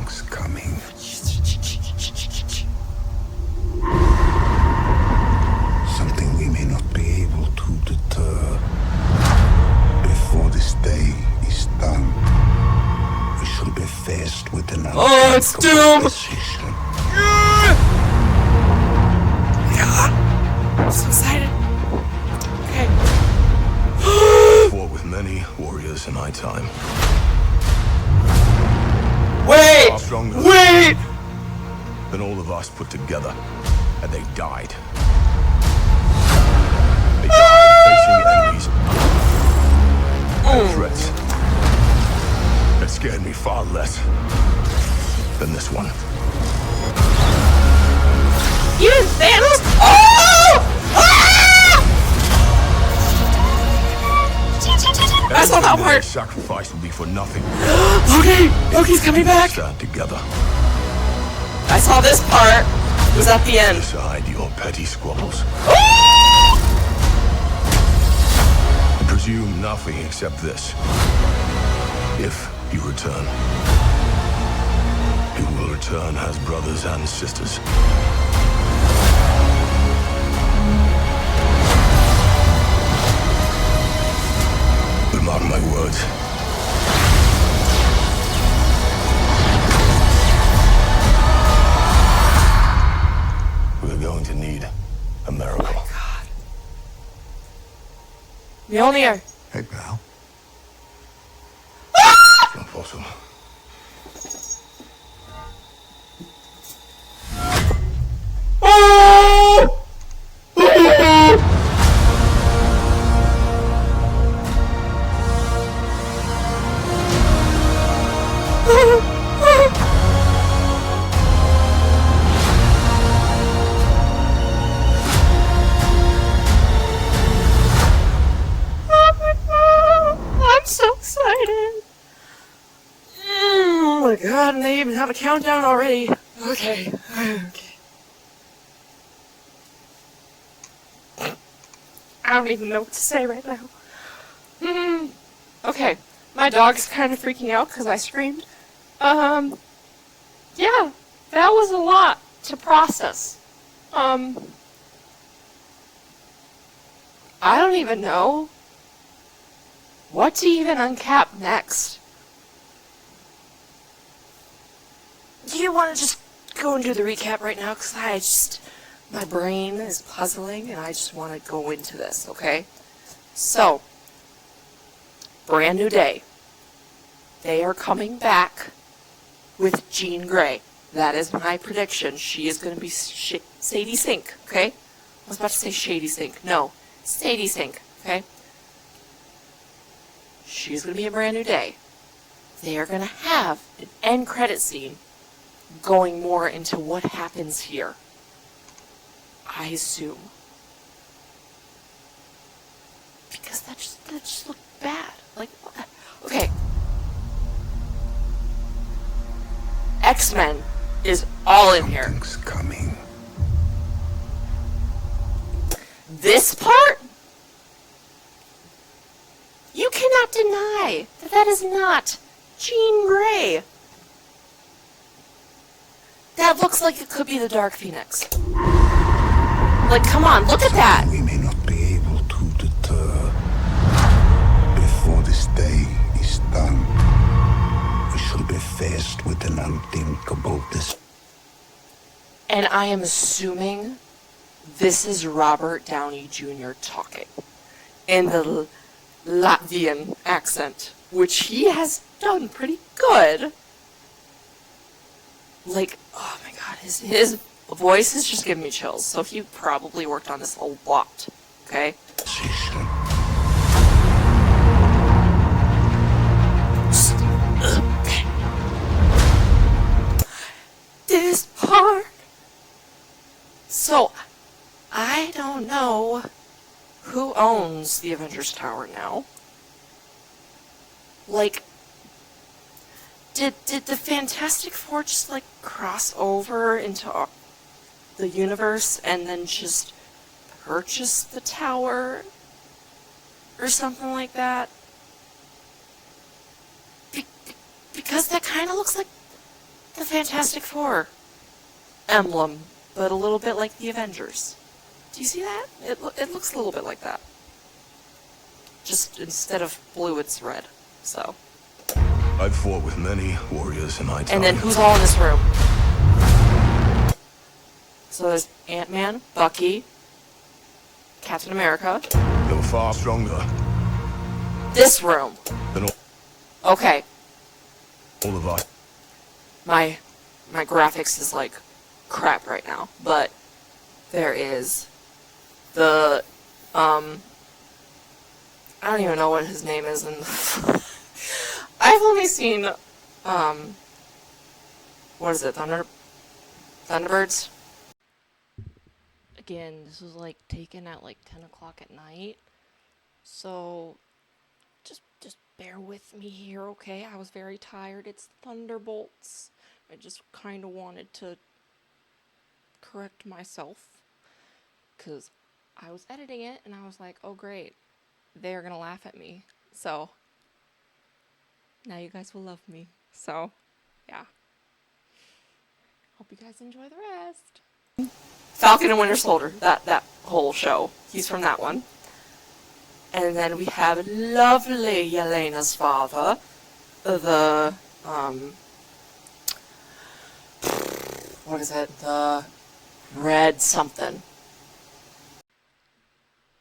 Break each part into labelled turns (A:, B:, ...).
A: Something's coming. Something we may not be able to deter. Before this day is done, we shall be faced with an
B: it's Doom!
A: decision.
B: I'm so excited. Okay.
C: Fought with many warriors in my time.
B: Wait!
C: Far stronger
B: Wait!
C: than all of us put together. And they died. They died facing enemies and threats that scared me far less than this one.
B: You didn't Thanos? Oh! Ah! I saw that part.
C: Sacrifice will be for nothing.
B: Okay, Loki's coming back.
C: Stand together.
B: I saw this part. It was at the end.
C: Aside your petty squabbles.
B: Ah!
C: Presume nothing except this. If you return, you will return as brothers and sisters. But mark my words. We're going to need a miracle.
B: Oh my God. Mjolnir.
A: Hey, pal.
C: It's not possible.
B: I'm so excited. Oh my God, and they even have a countdown already. Okay. Okay. I don't even know what to say right now. Okay. My dog's kind of freaking out because I screamed. Yeah, that was a lot to process. I don't even know what to even uncap next. Do you want to just go and do the recap right now? Because my brain is puzzling and I just want to go into this, okay? So, brand new day. They are coming back with Jean Grey. That is my prediction. She is going to be Sadie Sink, okay? I was about to say Shady Sink. No, Sadie Sink, okay? She's going to be a brand new day. They are going to have an end credit scene going more into what happens here. I assume. Because that just looked bad. Like, what? Okay. X-Men is all in here.
A: Something's coming.
B: This part? You cannot deny that that is not Jean Grey. That looks like it could be the Dark Phoenix. Like, come on, look at that.
A: We may not be able to deter. Before this day is done, we shall be faced with an unthinkable decision.
B: And I am assuming this is Robert Downey Jr. talking in the Latvian accent, which he has done pretty good. Like, oh my God, his voice is just giving me chills. So he probably worked on this a lot, okay? Okay. This part. So, I don't know who owns the Avengers Tower now. Like, did the Fantastic Four just, like, cross over into the universe and then just purchase the tower? Or something like that? Because that kind of looks like the Fantastic Four emblem, but a little bit like the Avengers. Do you see that? It looks a little bit like that. Just instead of blue, it's red. So.
C: I've fought with many warriors in my time.
B: And then who's all in this room? So there's Ant-Man, Bucky, Captain America.
C: You're far stronger
B: This room.
C: than
B: Okay.
C: all of us.
B: My graphics is like crap right now, but there is the I don't even know what his name is, and I've only seen what is it, Thunderbirds? Again, this was like taken at like 10 o'clock at night, so just bear with me here, okay? I was very tired. It's Thunderbolts. I just kind of wanted to correct myself, because I was editing it, and I was like, oh great, they're gonna laugh at me, so now you guys will love me, so yeah. Hope you guys enjoy the rest. Falcon and Winter Soldier, that whole show, he's from that one. And then we have lovely Yelena's father, the, what is it, the red something.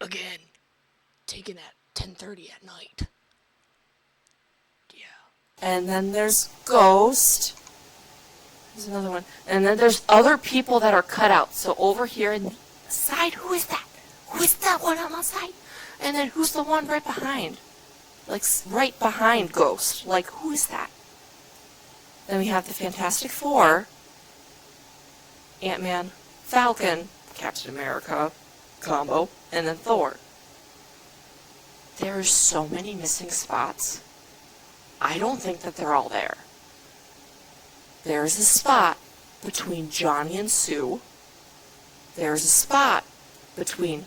B: Again, taken at 10:30 at night. Yeah. And then there's Ghost. There's another one. And then there's other people that are cut out. So over here in the side, who is that? Who is that one on the side? And then who's the one right behind? Like, right behind Ghost. Like, who is that? Then we have the Fantastic Four. Ant-Man, Falcon, Captain America, combo, and then Thor. There are so many missing spots. I don't think that they're all there. There's a spot between Johnny and Sue. There's a spot between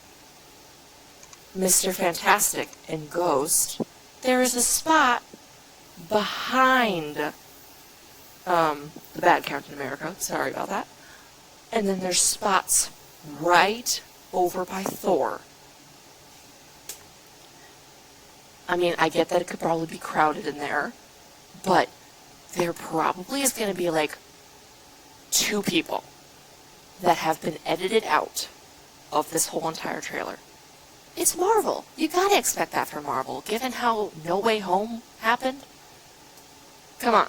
B: Mr. Fantastic and Ghost. There is a spot behind the bad Captain America. Sorry about that. And then there's spots right over by Thor. I mean, I get that it could probably be crowded in there, but there probably is going to be like 2 people that have been edited out of this whole entire trailer. It's Marvel. You gotta expect that from Marvel, given how No Way Home happened. Come on.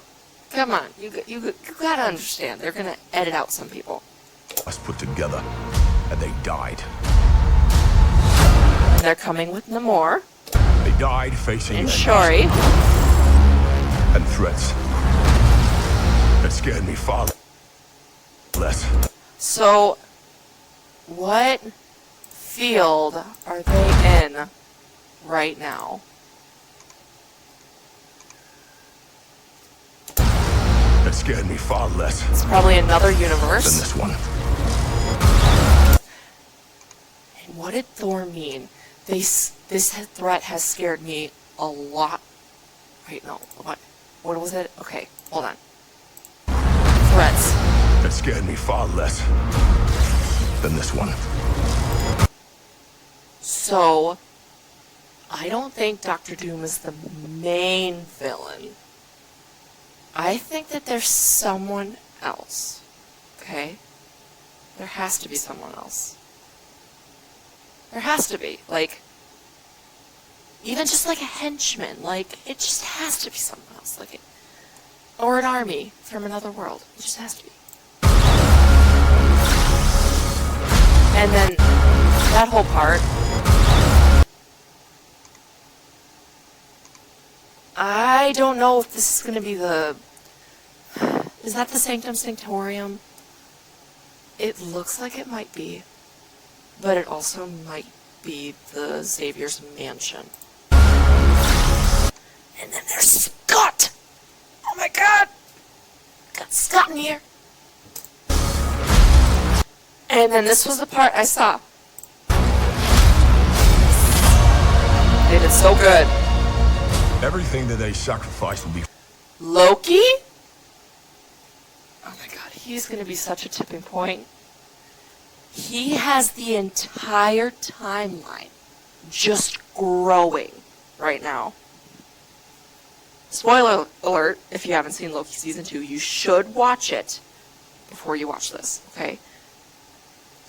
B: Come on. You gotta understand. They're gonna edit out some people.
C: Us put together, and they died.
B: They're coming with Namor.
C: They died facing
B: And
C: enemies
B: Shuri.
C: and threats that scared me far less.
B: So, what field are they in right now?
C: That scared me far less
B: It's probably another
C: than
B: universe.
C: this one.
B: And what did Thor mean? This threat has scared me a lot. Wait, no. What was it? Okay, hold on. Threats.
C: That scared me far less than this one.
B: So, I don't think Doctor Doom is the main villain. I think that there's someone else. Okay? There has to be someone else. There has to be. Like, even just like a henchman. Like, it just has to be someone else. Like, or an army from another world. It just has to be. And then, that whole part, I don't know if this is going to be the... Is that the Sanctum Sanctorium? It looks like it might be. But it also might be the Xavier's mansion. And then there's Scott! Oh my god! Got Scott in here. And then this was the part I saw. They did so good.
C: Everything that they sacrificed will be
B: Loki? Oh my god, he's gonna be such a tipping point. He has the entire timeline just growing right now. Spoiler alert, if you haven't seen Loki Season 2, you should watch it before you watch this, okay?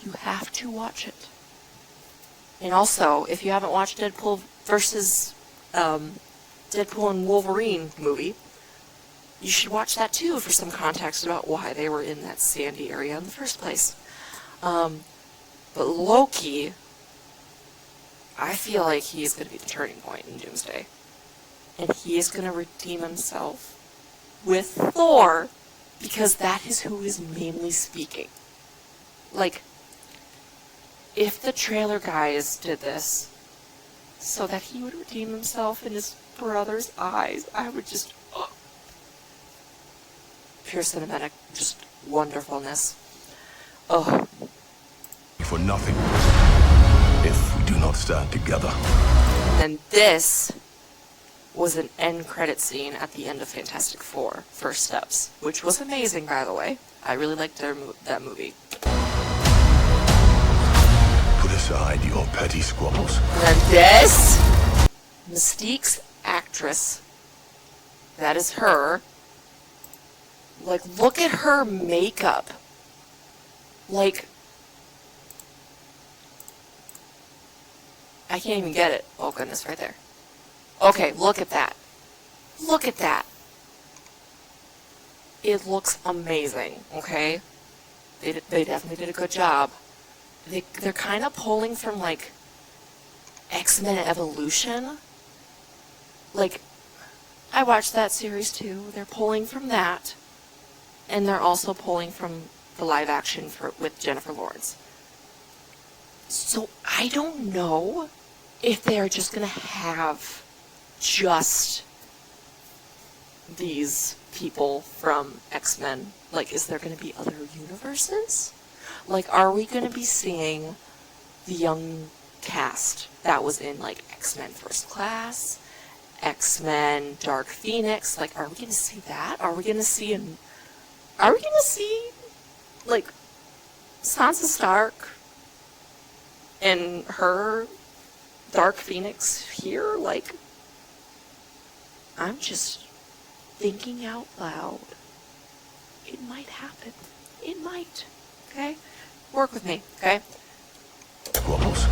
B: You have to watch it. And also, if you haven't watched Deadpool versus Deadpool and Wolverine movie, you should watch that too for some context about why they were in that sandy area in the first place. But Loki, I feel like he is going to be the turning point in Doomsday. And he is going to redeem himself with Thor, because that is who is mainly speaking. Like, if the trailer guys did this so that he would redeem himself in his brother's eyes, I would just... pure cinematic, just wonderfulness. Oh.
C: For nothing, if we do not stand together.
B: And this was an end credit scene at the end of Fantastic Four, First Steps, which was amazing, by the way. I really liked that movie.
C: Put aside your petty squabbles.
B: And then this, Mystique's actress, that is her. Like, look at her makeup. Like, I can't even get it. Oh goodness, right there. Okay, look at that. Look at that. It looks amazing, okay? They definitely did a good job. They're kind of pulling from, like, X-Men Evolution. Like, I watched that series too. They're pulling from that. And they're also pulling from the live action with Jennifer Lawrence. So I don't know if they're just going to have just these people from X-Men. Like, is there going to be other universes? Like, are we going to be seeing the young cast that was in, like, X-Men First Class, X-Men Dark Phoenix? Like, are we going to see that? Are we going to see like, Sansa Stark and her Dark Phoenix here? Like, I'm just thinking out loud. It might happen. It might. Okay? Work with me, okay?
C: Squabbles.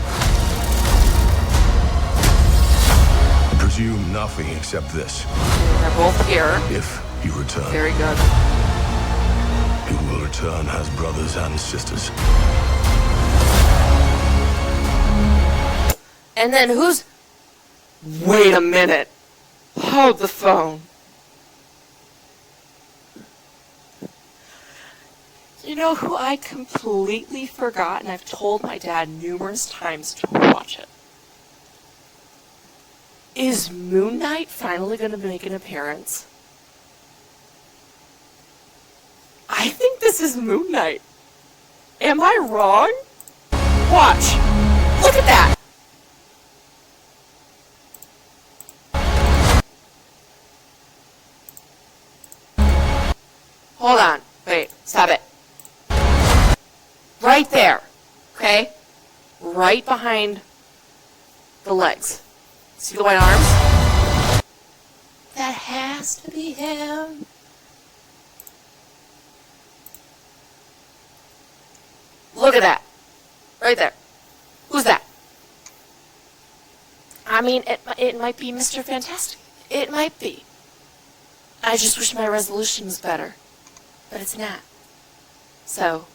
C: Presume nothing except this.
B: They're both here.
C: If you return.
B: Very good.
C: You will return as brothers and sisters.
B: And then who's... Wait a minute. Hold the phone. You know who I completely forgot, and I've told my dad numerous times to watch it? Is Moon Knight finally going to make an appearance? I think this is Moon Knight. Am I wrong? Watch. Look at that. Hold on. Wait. Stop it. Right there. Okay? Right behind the legs. See the white arms? That has to be him. Look at that. Right there. Who's that? I mean, it might be Mr. Fantastic. It might be. I just wish my resolution was better. But it's not. So.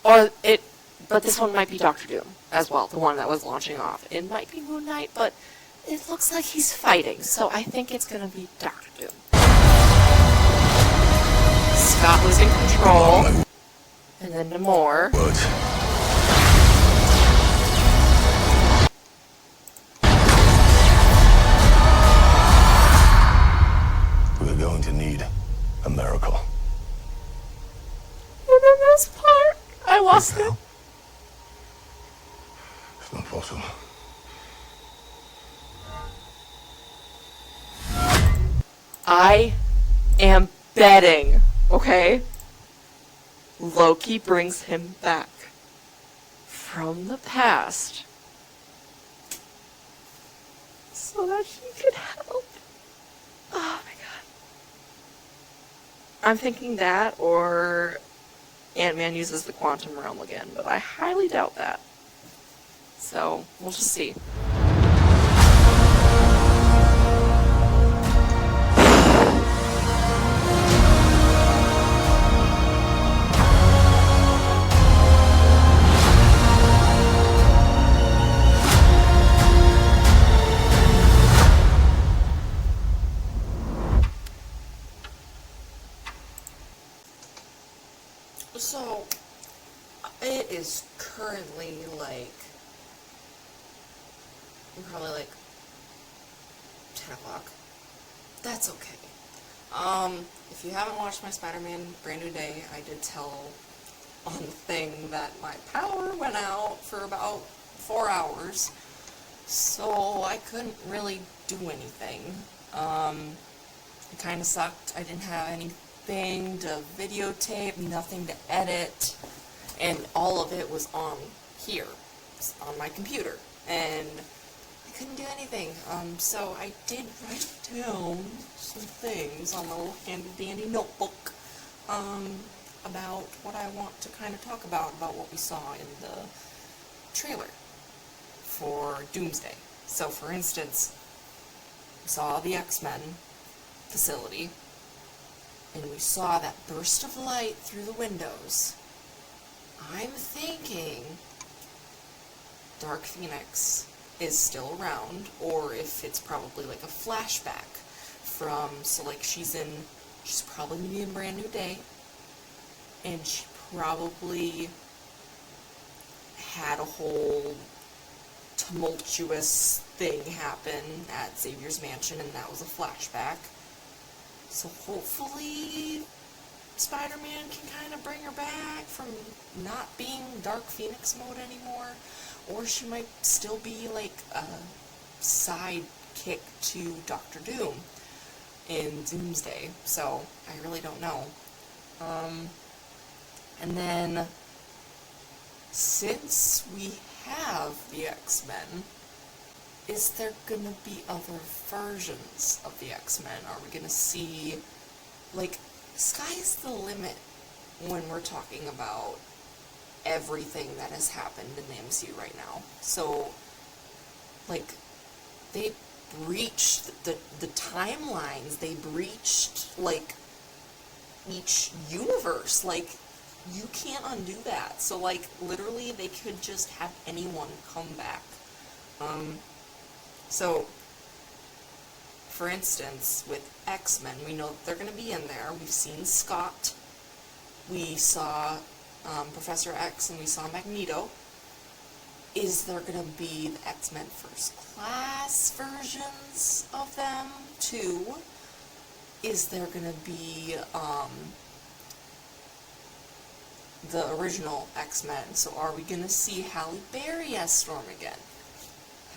B: But this one might be Doctor Doom as well, the one that was launching off. It might be Moon Knight, but it looks like he's fighting, so I think it's gonna be Doctor Doom. Scott losing control. And then Namor.
C: We're going to need a miracle.
B: And then this part, I lost it.
C: It's not possible.
B: I am betting, okay? Loki brings him back from the past so that he could help. Oh my god. I'm thinking that, or Ant-Man uses the quantum realm again, but I highly doubt that. So, we'll just see. So, it is currently probably 10 o'clock. That's okay. If you haven't watched my Spider-Man Brand New Day, I did tell on the thing that my power went out for about 4 hours, so I couldn't really do anything. It kind of sucked. I didn't have anything to videotape, nothing to edit, and all of it was on here, on my computer, and I couldn't do anything. So I did write down some things on my little handy-dandy notebook, about what I want to kind of talk about what we saw in the trailer for Doomsday. So, for instance, we saw the X-Men facility, and we saw that burst of light through the windows. I'm thinking Dark Phoenix is still around, or if it's probably like a flashback from, so like she's probably gonna be in Brand New Day, and she probably had a whole tumultuous thing happen at Xavier's mansion, and that was a flashback. So hopefully Spider-Man can kind of bring her back from not being Dark Phoenix mode anymore, or she might still be like a sidekick to Doctor Doom in Doomsday. So I really don't know. And then, since we have the X-Men, is there gonna be other versions of the X-Men? Are we gonna see, sky's the limit when we're talking about everything that has happened in the MCU right now. So, they breached the timelines, they breached, each universe, you can't undo that. So, literally, they could just have anyone come back. So, for instance, with X-Men, we know that they're going to be in there. We've seen Scott. We saw Professor X, and we saw Magneto. Is there going to be the X-Men First Class versions of them, too? Is there going to be the original X-Men? So are we going to see Halle Berry as Storm again?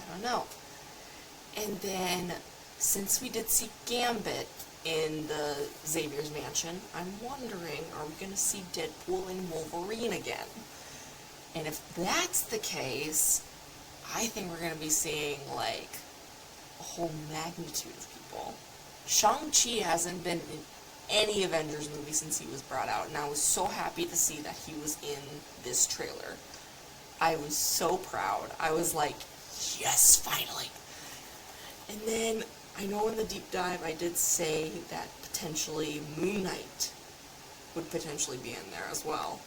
B: I don't know. And then, since we did see Gambit in the Xavier's mansion, I'm wondering, are we going to see Deadpool and Wolverine again? And if that's the case, I think we're going to be seeing, a whole magnitude of people. Shang-Chi hasn't been in any Avengers movie since he was brought out, and I was so happy to see that he was in this trailer. I was so proud. I was like, yes, finally! And then, I know in the deep dive I did say that potentially Moon Knight would potentially be in there as well.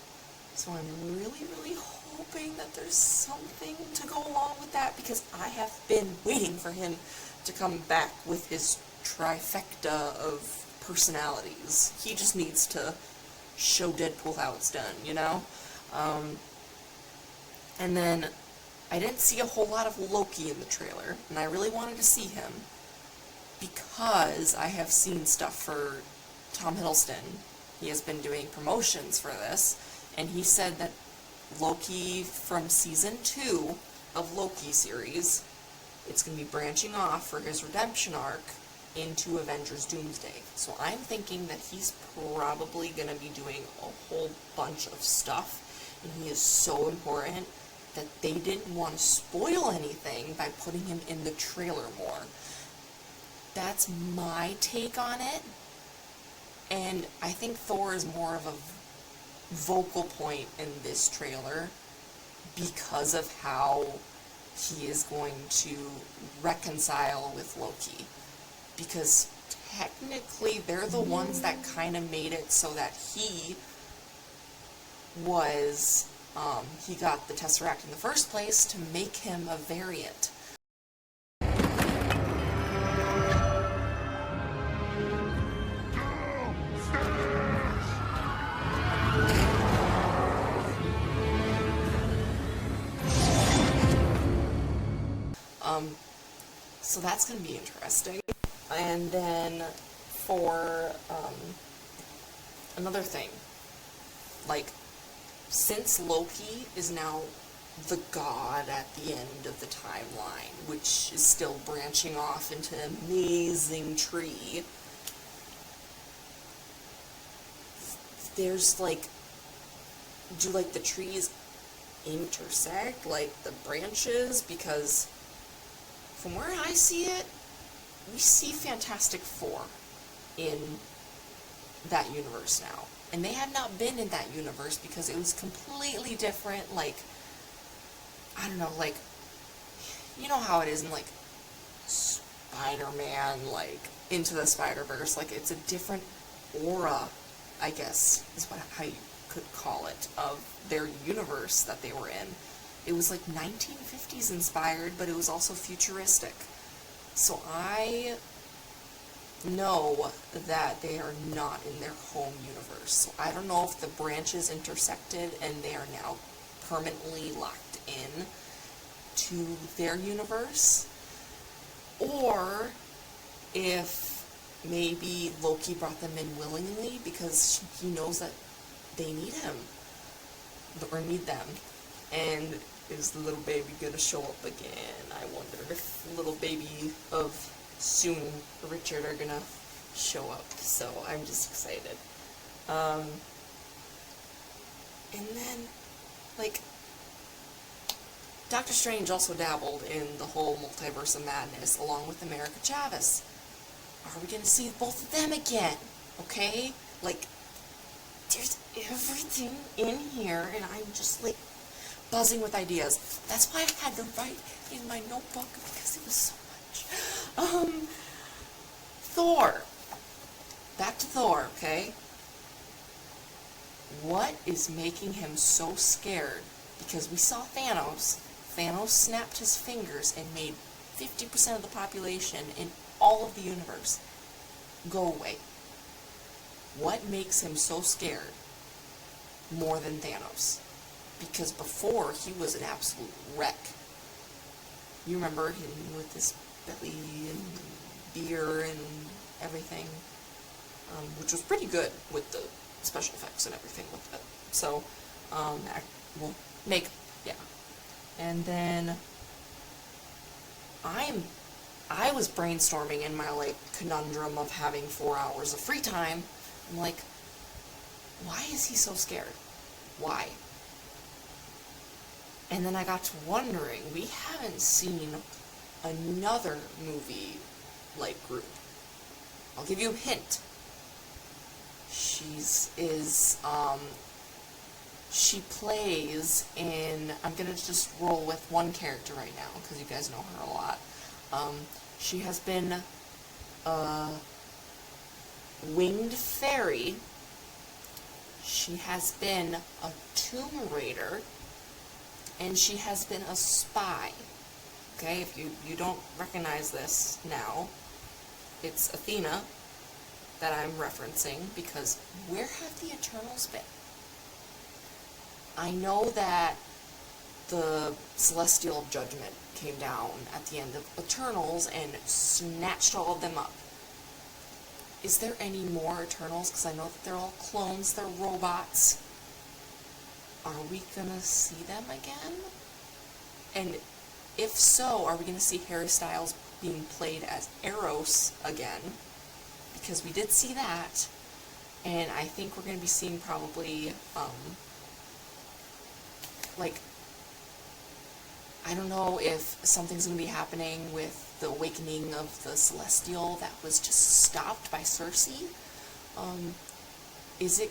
B: So I'm really, really hoping that there's something to go along with that, because I have been waiting for him to come back with his trifecta of personalities. He just needs to show Deadpool how it's done, you know? And then, I didn't see a whole lot of Loki in the trailer, and I really wanted to see him, because I have seen stuff for Tom Hiddleston. He has been doing promotions for this, and he said that Loki from Season 2 of Loki series, it's going to be branching off for his redemption arc, into Avengers Doomsday. So I'm thinking that he's probably going to be doing a whole bunch of stuff, and he is so important that they didn't want to spoil anything by putting him in the trailer more. That's my take on it, and I think Thor is more of a vocal point in this trailer because of how he is going to reconcile with Loki. Because technically they're the ones that kind of made it so that he was, he got the Tesseract in the first place to make him a variant. So that's going to be interesting. And then for another thing, like, since Loki is now the god at the end of the timeline, which is still branching off into an amazing tree, there's like, do like the trees intersect, like the branches? Because from where I see it, we see Fantastic Four in that universe now. And they have not been in that universe because it was completely different, like, I don't know, like, you know how it is in, like, Spider-Man, like, Into the Spider-Verse, like, it's a different aura, I guess, is how you could call it, of their universe that they were in. It was, like, 1950s inspired, but it was also futuristic. So I know that they are not in their home universe. So I don't know if the branches intersected and they are now permanently locked in to their universe, or if maybe Loki brought them in willingly because he knows that they need him, or need them. And is the little baby gonna show up again? I wonder if little baby of Soon Richard are gonna show up. So I'm just excited. And then, like, Doctor Strange also dabbled in the whole multiverse of madness along with America Chavez. Are we gonna see both of them again? Okay? Like, there's everything in here, and I'm just, like, buzzing with ideas. That's why I had to write in my notebook, because it was so much. Thor. Back to Thor, okay? What is making him so scared? Because we saw Thanos. Thanos snapped his fingers and made 50% of the population in all of the universe go away. What makes him so scared more than Thanos? Because before, he was an absolute wreck. You remember him with his belly and beer and everything, which was pretty good with the special effects and everything with it. So, makeup, yeah. And then, I was brainstorming in my, like, conundrum of having 4 hours of free time. I'm like, why is he so scared? Why? And then I got to wondering, we haven't seen another movie like group. I'll give you a hint. She plays in, I'm gonna just roll with one character right now, because you guys know her a lot. She has been a winged fairy. She has been a Tomb Raider. And she has been a spy. Okay, if you don't recognize this now, it's Athena that I'm referencing, because where have the Eternals been? I know that the Celestial Judgment came down at the end of Eternals and snatched all of them up. Is there any more Eternals? Because I know that they're all clones, they're robots. Are we gonna see them again? And if so, are we gonna see Harry Styles being played as Eros again, because we did see that, and I think we're going to be seeing probably, like, I don't know if something's going to be happening with the awakening of the Celestial that was just stopped by Cersei. Is he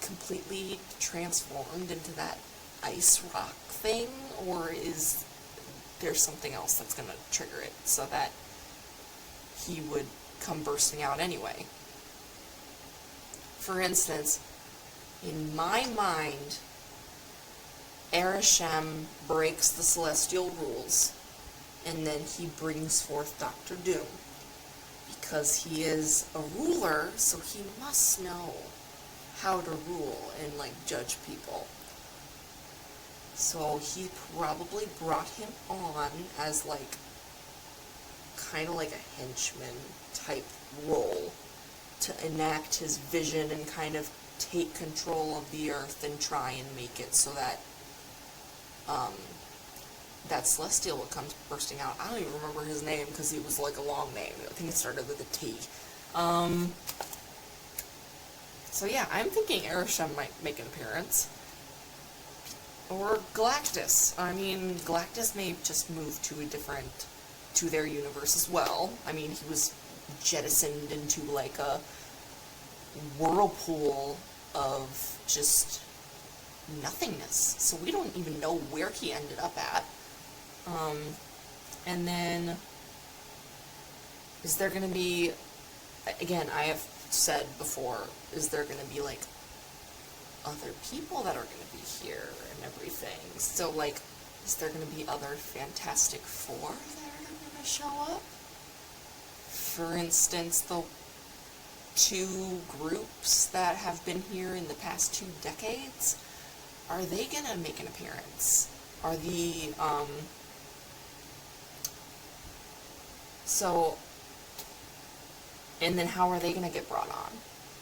B: completely transformed into that ice rock thing, or is there something else that's going to trigger it so that he would come bursting out anyway? For instance, in my mind, Arishem breaks the Celestial rules, and then he brings forth Dr. Doom. Because he is a ruler, so he must know how to rule and, like, judge people. So he probably brought him on as, like, kind of like a henchman type role to enact his vision and kind of take control of the earth and try and make it so that that Celestial would come bursting out. I don't even remember his name because it was like a long name. I think it started with a T. So yeah, I'm thinking Arishem might make an appearance. Or Galactus. I mean, Galactus may just move to their universe as well. I mean, he was jettisoned into like a whirlpool of just nothingness. So we don't even know where he ended up at. And then, is there going to be, again, I have said before, is there going to be, like, other people that are going to be here and everything? So, like, is there going to be other Fantastic Four that are going to show up? For instance, the 2 groups that have been here in the past 2 decades, are they going to make an appearance? Are the, so, and then how are they going to get brought on?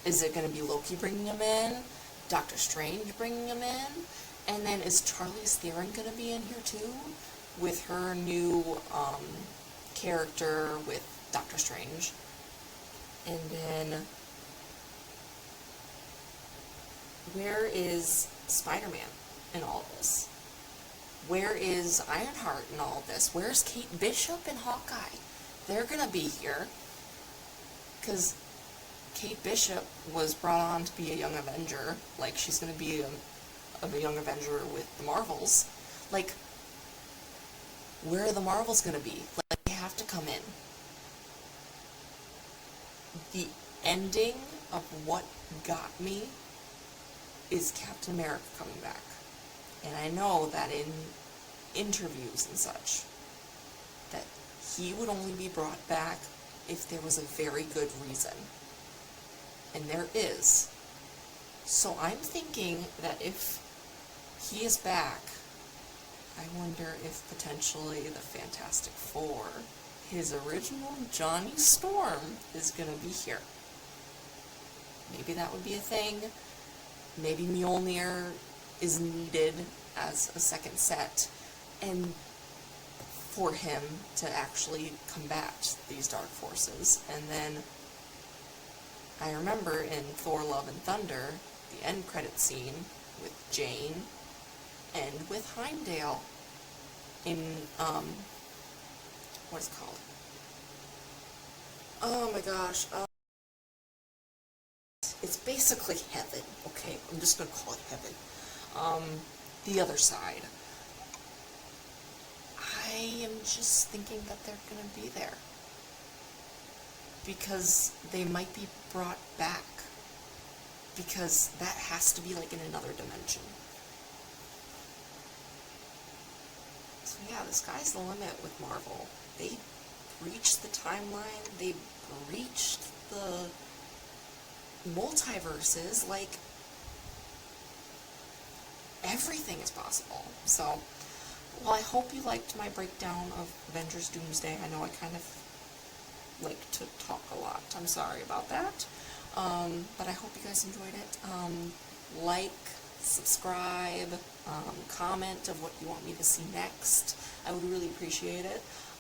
B: Is it going to be Loki bringing them in? Doctor Strange bringing them in? And then is Charlize Theron going to be in here too? With her new character with Doctor Strange? And then, where is Spider-Man in all of this? Where is Ironheart in all of this? Where's Kate Bishop and Hawkeye? They're going to be here. Because Kate Bishop was brought on to be a Young Avenger. Like, she's going to be a Young Avenger with the Marvels. Like, where are the Marvels going to be? Like, they have to come in. The ending of what got me is Captain America coming back. And I know that in interviews and such, that he would only be brought back if there was a very good reason. And there is. So I'm thinking that if he is back, I wonder if potentially the Fantastic Four, his original Johnny Storm, is going to be here. Maybe that would be a thing. Maybe Mjolnir is needed as a second set, and for him to actually combat these dark forces. And then I remember in Thor Love and Thunder, the end credit scene with Jane and with Heimdall in, what is it called? Oh my gosh, it's basically heaven, okay? I'm just gonna call it heaven. The other side. I am just thinking that they're gonna be there. Because they might be brought back. Because that has to be like in another dimension. So yeah, the sky's the limit with Marvel. They breached the timeline, they breached the multiverses, like, everything is possible. So, well, I hope you liked my breakdown of Avengers Doomsday. I know I kind of like to talk a lot. I'm sorry about that. But I hope you guys enjoyed it. Like, subscribe, comment of what you want me to see next. I would really appreciate it.